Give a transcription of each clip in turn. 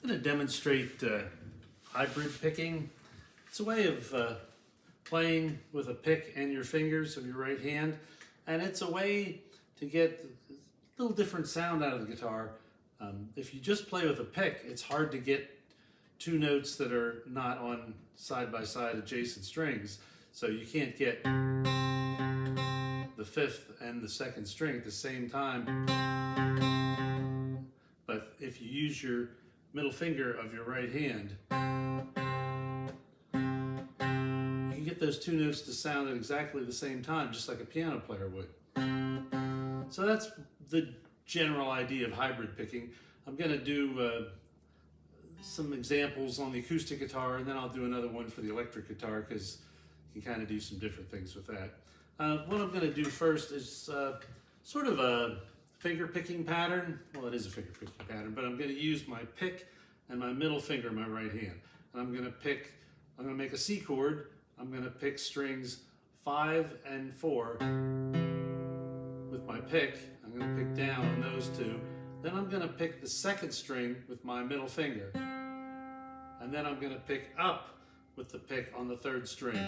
I'm going to demonstrate hybrid picking. It's a way of playing with a pick and your fingers of your right hand, and it's a way to get a little different sound out of the guitar. If you just play with a pick, it's hard to get two notes that are not on side-by-side adjacent strings, so you can't get the fifth and the second string at the same time. But if you use your middle finger of your right hand, you can get those two notes to sound at exactly the same time, just like a piano player would. So that's the general idea of hybrid picking. I'm going to do some examples on the acoustic guitar, and then I'll do another one for the electric guitar because you can kind of do some different things with that. What I'm going to do first is sort of a finger picking pattern. Well, it is a finger picking pattern, but I'm going to use my pick and my middle finger in my right hand. And I'm going to make a C chord. I'm going to pick strings 5 and 4 with my pick. I'm going to pick down on those two. Then I'm going to pick the second string with my middle finger. And then I'm going to pick up with the pick on the third string,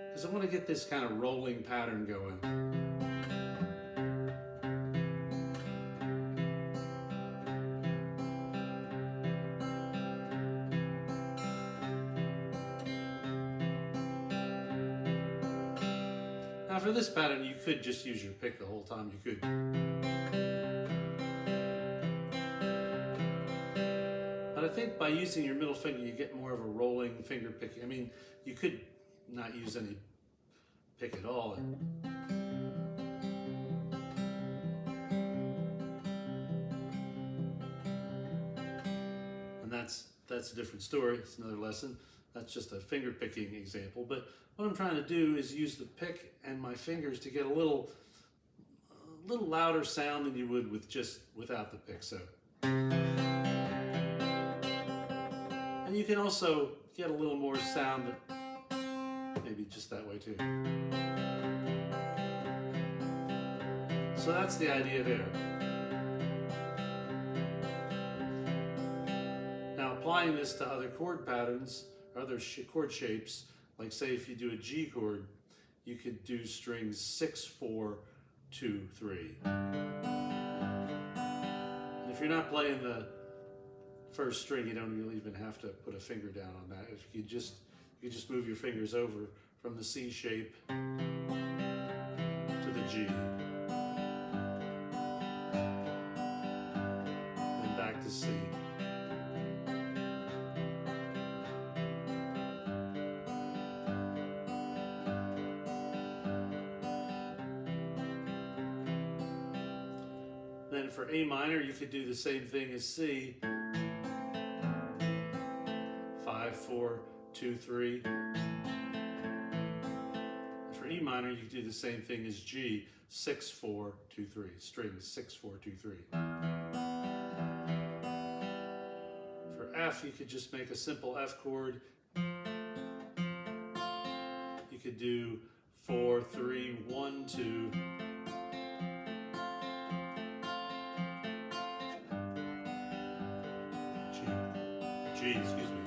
because I want to get this kind of rolling pattern going. Now for this pattern, you could just use your pick the whole time. You could. But I think by using your middle finger, you get more of a rolling finger picking. I mean, you could not use any pick at all. And that's a different story. It's another lesson. That's just a finger picking example. But what I'm trying to do is use the pick and my fingers to get a little louder sound than you would without the pick. So, and you can also get a little more sound maybe just that way too. So that's the idea there. Now applying this to other chord patterns, or other chord shapes, like say if you do a G chord, you could do strings 6, 4, 2, 3. And if you're not playing the first string, you don't really even have to put a finger down on that. If you just move your fingers over from the C shape to the G, then back to C. Then for A minor, you could do the same thing as C. 5, 4, 2, 3. For E minor, you do the same thing as G. 6, 4, 2, 3. Strings 6, 4, 2, 3. For F, you could just make a simple F chord. You could do 4, 3, 1, 2. G, excuse me.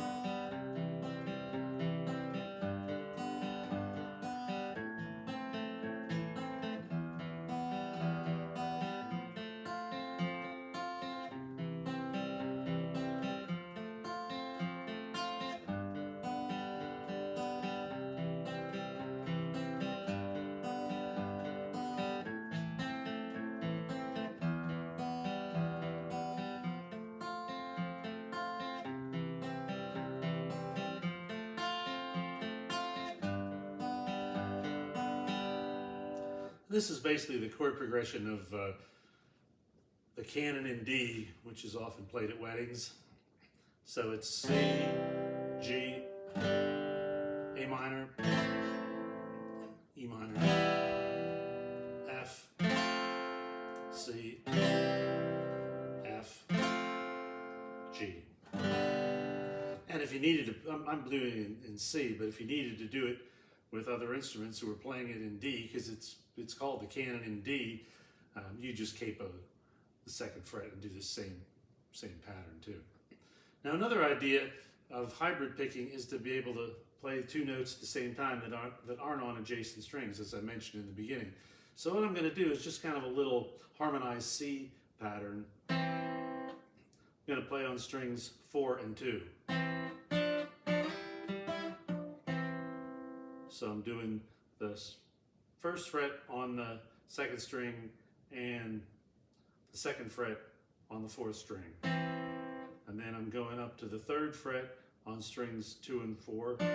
This is basically the chord progression of the canon in D, which is often played at weddings. So it's C, G, A minor, E minor, F, C, F, G. And if you needed to, I'm doing it in C, but if you needed to do it with other instruments who are playing it in D, because it's called the canon in D, you just capo the second fret and do the same pattern too. Now another idea of hybrid picking is to be able to play two notes at the same time that aren't on adjacent strings, as I mentioned in the beginning. So what I'm going to do is just kind of a little harmonized C pattern. I'm going to play on strings 4 and 2. So I'm doing the first fret on the second string and the second fret on the fourth string. And then I'm going up to the third fret on strings 2 and 4. And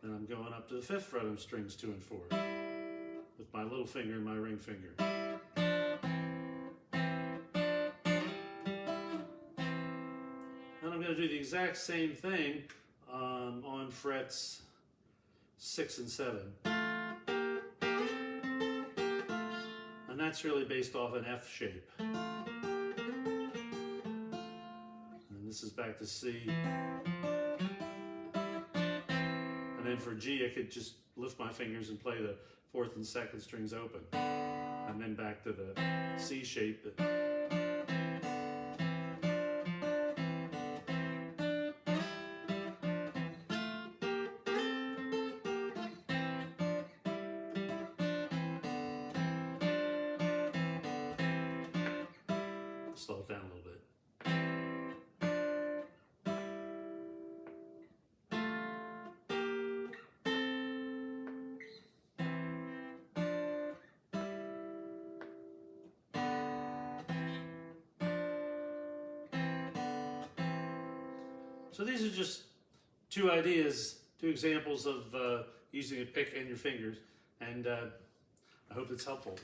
I'm going up to the fifth fret on strings 2 and 4 with my little finger and my ring finger. And I'm going to do the exact same thing on frets 6 and 7. And that's really based off an F shape. And this is back to C. And then for G, I could just lift my fingers and play the fourth and second strings open. And then back to the C shape. Slow it down a little bit. So these are just two examples of using a pick and your fingers, and I hope it's helpful.